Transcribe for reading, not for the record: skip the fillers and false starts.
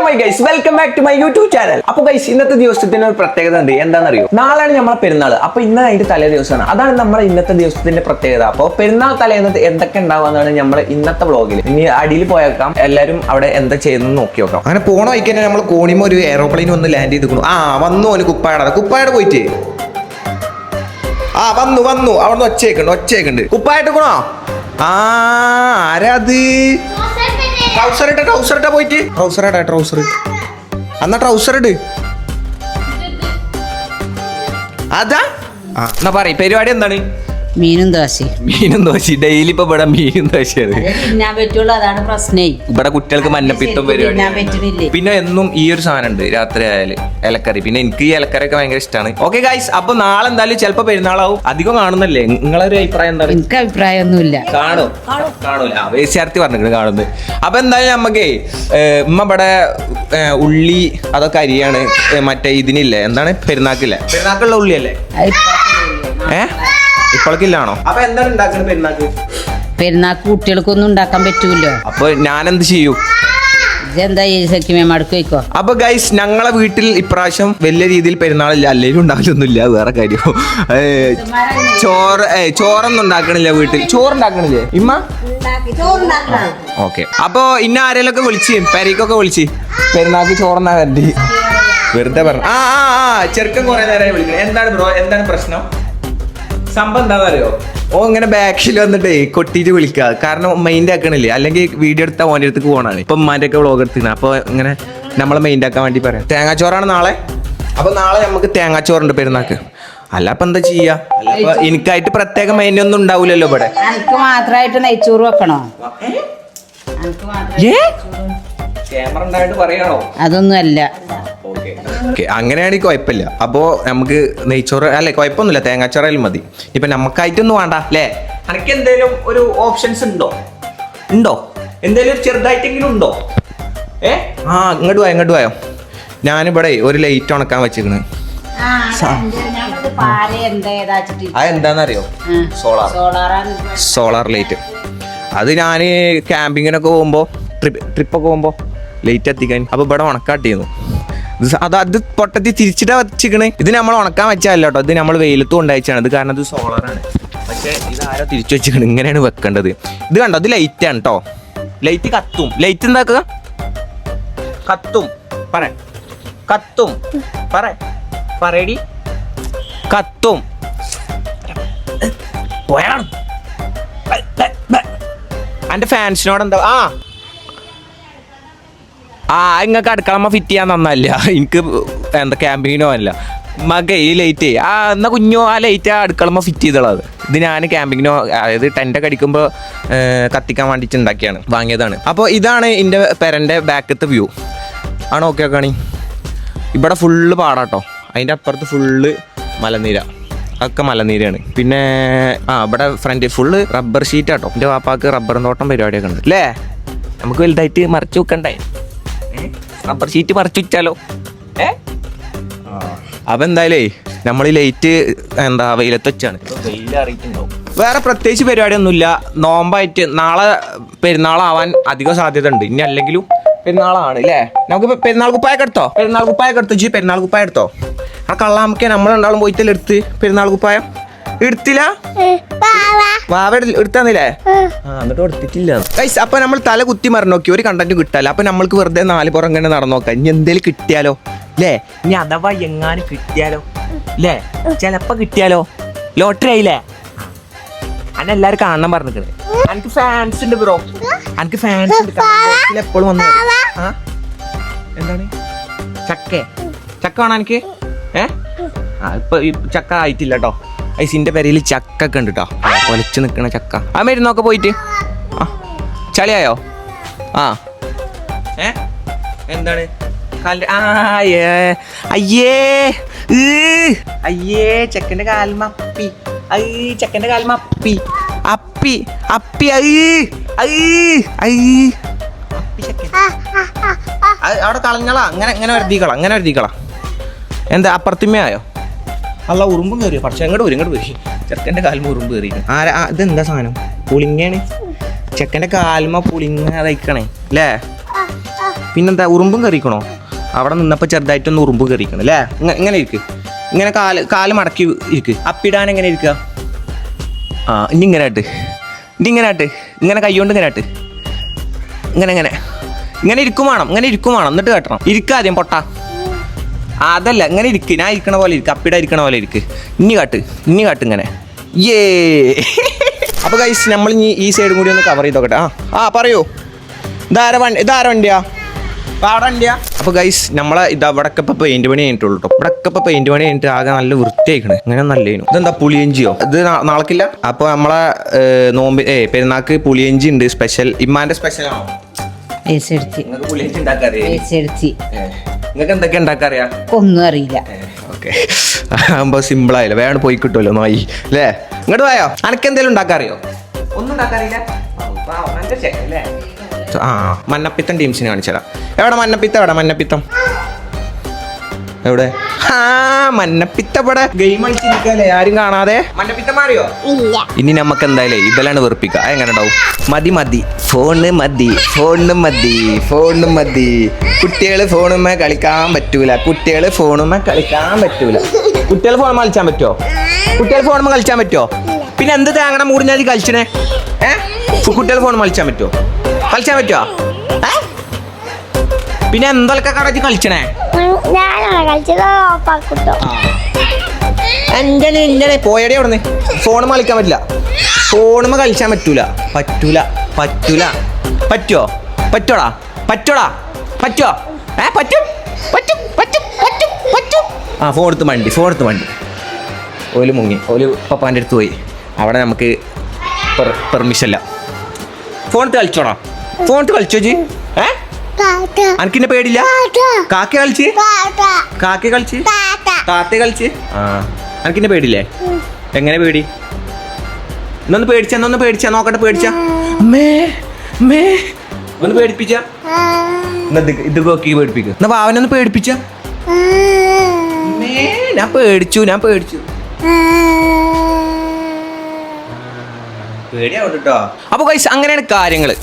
My guys, welcome back to my YouTube channel. അപ്പോൾ guys, ഇന്നത്തെ ദിവസത്തിന് ഒരു പ്രത്യേകത ഉണ്ട്. എന്താണെന്നറിയോ? നാളെയാണ് നമ്മളെ പെരുന്നാൾ. അപ്പോൾ ഇന്ന് അതിന്റെ തലേ ദിവസമാണ്. അതാണ് നമ്മുടെ ഇന്നത്തെ ദിവസത്തിന്റെ പ്രത്യേകത. അപ്പോൾ പെരുന്നാൾ തലേന്നത് എന്തൊക്കെ ഉണ്ടാവാന്നാണ് നമ്മൾ ഇന്നത്തെ വ്ളോഗിൽ. ഇനി അടിയിൽ പോയേക്കാം, എല്ലാവരും അവിടെ എന്താ ചെയ്യുന്നത് നോക്കി നോക്കാം. അങ്ങനെ പോണ വഴിക്ക് തന്നെ നമ്മൾ കോണിമ ഒരു എയറോപ്ലെയിൻ വന്ന് ലാൻഡ് ചെയ്തിരിക്കുന്നു. വന്നു ഓന് കുപ്പായുടെ പോയിട്ട് വന്നു അവിടുന്ന് ഒച്ചയൊക്കെയുണ്ട് കുപ്പായിട്ടോ. ആരാ അത്? ട്രൗസർ ഇട്ട പോയിട്ട് ട്രൗസർ എന്നാ ട്രൗസർ ഇട്. അതാ എന്നാ പറ പരിപാടി എന്താണ്? മീനും ദോശ ഡെയിലി ഇപ്പൊ ഇവിടെ മീനും ദോശയാണ്. അതാണ് പ്രശ്നേ. ഇവിടെ കുട്ടികൾക്ക് മഞ്ഞപ്പിത്തം പരിപാടി. പിന്നെ എന്നും ഈ ഒരു സാധനം ഉണ്ട് രാത്രി ആയാല് ഇലക്കറി. പിന്നെ എനിക്ക് ഈ ഇലക്കറിയൊക്കെ ഭയങ്കര ഇഷ്ടമാണ്. ഓക്കെ ഗൈസ്, അപ്പൊ നാളെ എന്തായാലും ചിലപ്പോ പെരുന്നാളാവും. അധികം കാണുന്നല്ലേ? നിങ്ങളൊരു അഭിപ്രായം എന്താണ്? എനിക്ക് അഭിപ്രായമൊന്നുമില്ല. കാണൂല വേശ്യാർത്ഥി പറഞ്ഞിട്ട് കാണുന്നത്. അപ്പൊ എന്തായാലും നമുക്കേ ഉമ്മ ഇവിടെ ഉള്ളി അതൊക്കെ അരിയാണ്. മറ്റേ ഇതിനില്ലേ, എന്താണ് പെരുന്നാക്കില്ലേ? പെരുന്നാക്കുള്ള ഉള്ളിയല്ലേ? ഇപ്പോഴേക്കില്ലാണോ? അപ്പൊ എന്താണ് ഉണ്ടാക്കുന്നത് പെരുന്നാക്ക് കുട്ടികൾക്കൊന്നും ഉണ്ടാക്കാൻ പറ്റൂല്ലോ. അപ്പൊ ഞാൻ എന്ത് ചെയ്യൂ? ഇതെന്താ സഖിമേമാർക്ക് വയ്ക്കോ. അപ്പൊ ഗൈസ്, ഞങ്ങളെ വീട്ടിൽ ഇപ്രാവശ്യം വലിയ രീതിയിൽ പെരുന്നാളില്ല. അല്ലേലും ഉണ്ടാവില്ലൊന്നുമില്ല, വേറെ കാര്യം. ചോറൊന്നും ഉണ്ടാക്കണില്ല വീട്ടിൽ. ചോറുണ്ടാക്കണില്ലേ ഇമ്മ? ഓക്കെ. അപ്പൊ ഇന്ന ആരെയൊക്കെ വിളിച്ച് പെരക്കൊക്കെ വിളിച്ച് പെരുന്നാക്ക് ചോറന്നാ വരണ്ടി വെറുതെ പറഞ്ഞു. ചെറുക്കൻ കുറെ നേരം വിളിക്കണം. എന്താണ് ബ്രോ, എന്താണ് പ്രശ്നം? സംഭവം എന്താണെന്നറിയോ? ഇങ്ങനെ ബാക്കിൽ വന്നിട്ടേ കൊട്ടിയിട്ട് വിളിക്കുക. കാരണം മൈൻഡ് ആക്കണില്ലേ, അല്ലെങ്കിൽ വീഡിയോ എടുത്താൽ ഓൻ്റെ അടുത്തേക്ക് പോകണാണ്. ഇപ്പൊ ഉമ്മാൻ്റെ ഒക്കെ വ്ളോഗ് എടുത്തിരുന്നത്. അപ്പൊ ഇങ്ങനെ നമ്മളെ മൈൻഡ് ആക്കാൻ വേണ്ടി പറയാം. തേങ്ങാച്ചോറാണ് നാളെ. അപ്പൊ നാളെ നമുക്ക് തേങ്ങാച്ചോറുണ്ട് പെരുന്നാക്ക്. അല്ല അപ്പൊ എന്താ ചെയ്യാ? അല്ല എനിക്കായിട്ട് പ്രത്യേക മൈൻഡ് ഒന്നും ഉണ്ടാവില്ലല്ലോ ഇവിടെ. എനിക്ക് മാത്രമായിട്ട് നെയ്ച്ചോറ് വെക്കണോ? ക്യാമറ ഉണ്ടായിട്ട് പറയാണോ? അതൊന്നും അല്ല. അങ്ങനെയാണെങ്കിൽ കുഴപ്പമില്ല. അപ്പോ നമുക്ക് നെയ്ച്ചോറ് അല്ലെ കുഴപ്പമൊന്നുമില്ല, തേങ്ങാച്ചോറായാലും മതി. ഇപ്പൊ നമുക്കായിട്ടൊന്നും വേണ്ട അല്ലേ? എനിക്ക് എന്തേലും ഒരു ഓപ്ഷൻസ് ഉണ്ടോ? എന്തേലും ചെറുതായിട്ടെങ്കിലും ഉണ്ടോ? ഇങ്ങോട്ട് പോയോ? ഞാനിവിടെ ഒരു ലൈറ്റ് ഉണക്കാൻ വെച്ചിരിക്കണ്. അതെന്താന്നറിയോ? Solar light. അത് ഞാൻ ക്യാമ്പിങ്ങിനൊക്കെ പോകുമ്പോ ട്രിപ്പൊക്കെ പോകുമ്പോ ലൈറ്റ് എത്തിക്കാൻ. അപ്പൊ ഇവിടെ ഉണക്കാട്ട് ചെയ്യുന്നു. അത് പൊട്ടത്തി തിരിച്ചിട്ടാ വെച്ചിക്കണേ. ഇത് നമ്മൾ ഉണക്കാൻ വെച്ചാൽ കേട്ടോ, ഇത് നമ്മൾ വെയിലത്ത് കൊണ്ടയച്ചാണ്. ഇത് കാരണം ഇത് സോളാറാണ്. പക്ഷെ ഇത് ആരോ തിരിച്ചു വെച്ചിക്കണ്. ഇങ്ങനെയാണ് വെക്കേണ്ടത്. ഇത് കണ്ടോ, ഇത് ലൈറ്റാണ് കേട്ടോ. ലൈറ്റ് കത്തും. ലൈറ്റ് എന്താക്കുക? കത്തും. പറയടി. കത്തും. പോയാണ് എന്റെ ഫാൻസിനോട് എന്താ? ഇങ്ങക്ക് അടുക്കളമ്മ ഫിറ്റ് ചെയ്യാൻ നന്നല്ല. എനിക്ക് എന്താ ക്യാമ്പിങ്ങിനോ അല്ല മക ഈ ലൈറ്റ്. എന്നാ കുഞ്ഞോ ആ ലൈറ്റ് അടുക്കളമ്മ ഫിറ്റ് ചെയ്തോളത്. ഇത് ഞാൻ ക്യാമ്പിങ്ങിനോ, അതായത് ടെൻ്റൊക്കെ അടിക്കുമ്പോൾ കത്തിക്കാൻ വേണ്ടിയിട്ട് ഉണ്ടാക്കിയാണ്, വാങ്ങിയതാണ്. അപ്പോൾ ഇതാണ് എൻ്റെ പെരൻ്റെ ബാക്കത്തെ വ്യൂ ആണ്. ഓക്കെ ആക്കാണി ഇവിടെ ഫുള്ള് പാടാട്ടോ. അതിൻ്റെ അപ്പുറത്ത് ഫുള്ള് മലനീര, അതൊക്കെ മലനീരാണ്. പിന്നെ ഇവിടെ ഫ്രണ്ട് ഫുള്ള് റബ്ബർ ഷീറ്റ് ആട്ടോ. എൻ്റെ വാപ്പാക്ക് റബ്ബർ തോട്ടം പരിപാടിയൊക്കെ ഉണ്ട് അല്ലേ? നമുക്ക് വലുതായിട്ട് മറച്ചു വെക്കണ്ടേ? റബ്ബർ ഷീറ്റ് മറച്ചു വെച്ചാലോ? അപ്പൊ എന്തായാലേ നമ്മൾ ഈ ലൈറ്റ് വെയിലത്ത് വെച്ചാണ്. വെയിലറിയിട്ടുണ്ടാവും. വേറെ പ്രത്യേകിച്ച് പരിപാടിയൊന്നുമില്ല. നോമ്പായിട്ട് നാളെ പെരുന്നാളാവാൻ അധികം സാധ്യത ഉണ്ട്. ഇനി അല്ലെങ്കിലും പെരുന്നാളാണ് അല്ലേ? നമുക്ക് പെരുന്നാൾ കുപ്പായൊക്കെ എടുത്തോ? പെരുന്നാൾ കുപ്പായം എടുത്തോ? ആ കള്ളാമക്കെ നമ്മളുണ്ടാവും പോയിട്ടല്ലേ എടുത്ത് പെരുന്നാൾ കുപ്പായം എടുത്തില്ല? വാവ എടുത്താന്നില്ലേ? എന്നിട്ട് എടുത്തിട്ടില്ല. ഗൈസ്, അപ്പൊ നമ്മൾ തല കുത്തി മറിഞ്ഞ് നോക്കി ഒരു കണ്ടന്റ് കിട്ടാലോ. അപ്പൊ നമ്മൾക്ക് വെറുതെ 4 പുറം ഇങ്ങനെ നടന്നു നോക്കാം. ഇനി എന്തേലും കിട്ടിയാലോ അല്ലേ? ഇനി അഥവാ എങ്ങാനും കിട്ടിയാലോ അല്ലേ? ചിലപ്പോ കിട്ടിയാലോ? ലോട്ടറി ആയില്ലേ? അന്നെ എല്ലാരും കാണണം പറഞ്ഞിരിക്കണേ. എനിക്ക് ഫാൻസ് ഉണ്ട് ബ്രോ, എനിക്ക് ഫാൻസ് ഉണ്ട്. എപ്പോഴും വന്നു. എന്താണ് ചക്ക വേണം എനിക്ക്? ഇപ്പൊ ഈ ചക്ക ആയിട്ടില്ല കേട്ടോ. ഐസിന്റെ പെരയിൽ ചക്ക ഒക്കെ ഉണ്ട് കേട്ടോ, ഒലച്ച് നിൽക്കണ ചക്ക. മരുന്നൊക്കെ പോയിട്ട് ചളിയായോ? എന്താണ് അയ്യേ ചെക്കന്റെ കാൽമപ്പി. ചെക്കന്റെ കാൽമപ്പി അപ്പി അപ്പി അവിടെ കളഞ്ഞളാ. അങ്ങനെ വരുത്തിക്കളാ. എന്താ അപ്പുറത്തിമ്മയായോ? അല്ല ഉറുമ്പും കയറിയോ? പക്ഷെ എങ്ങോട്ട് വരും ചെക്കൻ്റെ കാൽമ ഉറുമ്പ് കയറി. ഇതെന്താ സാധനം? പുളിങ്ങയാണ്. ചെക്കൻ്റെ കാൽമ പുളിങ്ങ തയ്ക്കണേ അല്ലേ? പിന്നെന്താ ഉറുമ്പും കറിക്കണോ? അവിടെ നിന്നപ്പോൾ ചെറുതായിട്ടൊന്ന് ഉറുമ്പ് കറിക്കണം അല്ലേ? ഇങ്ങനെ ഇരിക്ക്, ഇങ്ങനെ കാല് മടക്കി ഇരിക്ക്. അപ്പിടാൻ എങ്ങനെ ഇരിക്കുക? ആ ഇനി ഇങ്ങനെ ആട്ട്, ഇങ്ങനെ കൈകൊണ്ട് ഇങ്ങനെ ആട്ട്, ഇങ്ങനെ ഇരിക്കും വേണം, എന്നിട്ട് കേട്ടണം. ഇരിക്കാദ്യം പൊട്ട. അതല്ല, ഇങ്ങനെ ഇരിക്ക്, ഞാൻ ഇരിക്കണ പോലെ ഇരിക്കുക, അപ്പിട ഇരിക്കണ പോലെ ഇരിക്ക്. ഇനി കാട്ട് ഇങ്ങനെ. ഏ അപ്പോൾ ഗൈസ് നമ്മൾ ഇനി ഈ സൈഡും കൂടി ഒന്ന് കവർ ചെയ്ത് നോക്കട്ടെ. ആ പറയൂ. ഇതാര വണ്ടിയാ? വണ്ടിയാ. അപ്പോൾ ഗൈസ് നമ്മളെ ഇവിടൊക്കെ ഇപ്പോൾ പെയിന്റ് പണി കഴിഞ്ഞിട്ടുള്ളൂ കേട്ടോ. ഇവിടൊക്കെ ഇപ്പോൾ പെയിന്റ് പണി കഴിഞ്ഞിട്ട് ആകെ നല്ല വൃത്തിയായിക്കണ്. ഇങ്ങനെ നല്ലേനു. ഇതെന്താ പുളിയഞ്ചിയോ? ഇത് നാളേക്കില്ല. അപ്പോൾ നമ്മളെ നോമ്പ് പെരുന്നാൾക്ക് പുളിയഞ്ചി ഉണ്ട് സ്പെഷ്യൽ. ഇമ്മാന്റെ സ്പെഷ്യൽ ആണോ? നിങ്ങൾക്ക് പുളിയഞ്ചി ഉണ്ടാക്കാറിയാ? നിങ്ങൾക്ക് എന്തൊക്കെ ഉണ്ടാക്കാറിയാ? ഒന്നും അറിയില്ല. ഓക്കെ, ആകുമ്പോൾ സിമ്പിളായില്ല, വേണം പോയി കിട്ടുമല്ലോ നായി അല്ലേ? ഇങ്ങോട്ട് പോയോ? അനക്ക് എന്തെങ്കിലും ഉണ്ടാക്കാറിയോ? ഒന്നും ഉണ്ടാക്കാറില്ല. ആ മഞ്ഞപ്പിത്തം ടീംസിനെ കാണിച്ചടാ. എവിടെ മഞ്ഞപ്പിത്തം? എവിടെ? ആ മഞ്ഞപ്പിത്തം ഇവിടെ ഗെയിം കളിച്ചിരിക്കല്ലേ, ആരും കാണാതെ. മഞ്ഞപ്പിത്തം മാറിയോ? ഇനി നമുക്ക് എന്തായാലും ഇതെല്ലാം വെറുപ്പിക്കാം. എങ്ങനെ ഉണ്ടാവും? മതി ഫോണ് മതി. കുട്ടികൾ ഫോണുമ്മ കളിക്കാൻ പറ്റൂല. കുട്ടികൾ ഫോണുമ്മ കളിക്കാൻ പറ്റുമോ? പിന്നെ എന്ത് തേങ്ങണ മൂടിഞ്ഞാൽ കളിച്ചണേ? കുട്ടികൾ ഫോൺ കളിച്ചാൻ പറ്റുമോ? പിന്നെ എന്തൊക്കെ കടച്ച് കളിച്ചണേ? എന്റെ പോയടേ അവിടുന്ന്. ഫോണുമ്മ കളിക്കാൻ പറ്റില്ല. ഫോണുമ്മ കളിച്ചാൻ പറ്റൂല. പറ്റോടാ? പറ്റും. ആ ഫോൺ എടുത്ത് മണ്ടി. ഓല് മുങ്ങി. ഓല് പപ്പാൻ്റെ അടുത്ത് പോയി. അവിടെ നമുക്ക് പെർമിഷൻ ഇല്ല. ഫോണിട്ട് കളിച്ചോടാ. കളിച്ചോ ജി? അനക്കിന്നെ പേടില്ല? കാക്ക കളിച്ച് ആ അനക്കിന്നെ പേടില്ലേ? എങ്ങനെ പേടി? എന്നൊന്ന് പേടിച്ചാ നോക്കട്ടെ. ഒന്ന് പേടിപ്പിച്ച. ഇത് നോക്കി പേടിപ്പിക്കുക. എന്നാ ഭാവനൊന്ന് പേടിപ്പിച്ച. ഞാൻ പേടിച്ചു. പേടിയാവട്ടോ. അപ്പൊ ഗൈസ് അങ്ങനെയാണ് കാര്യങ്ങള്.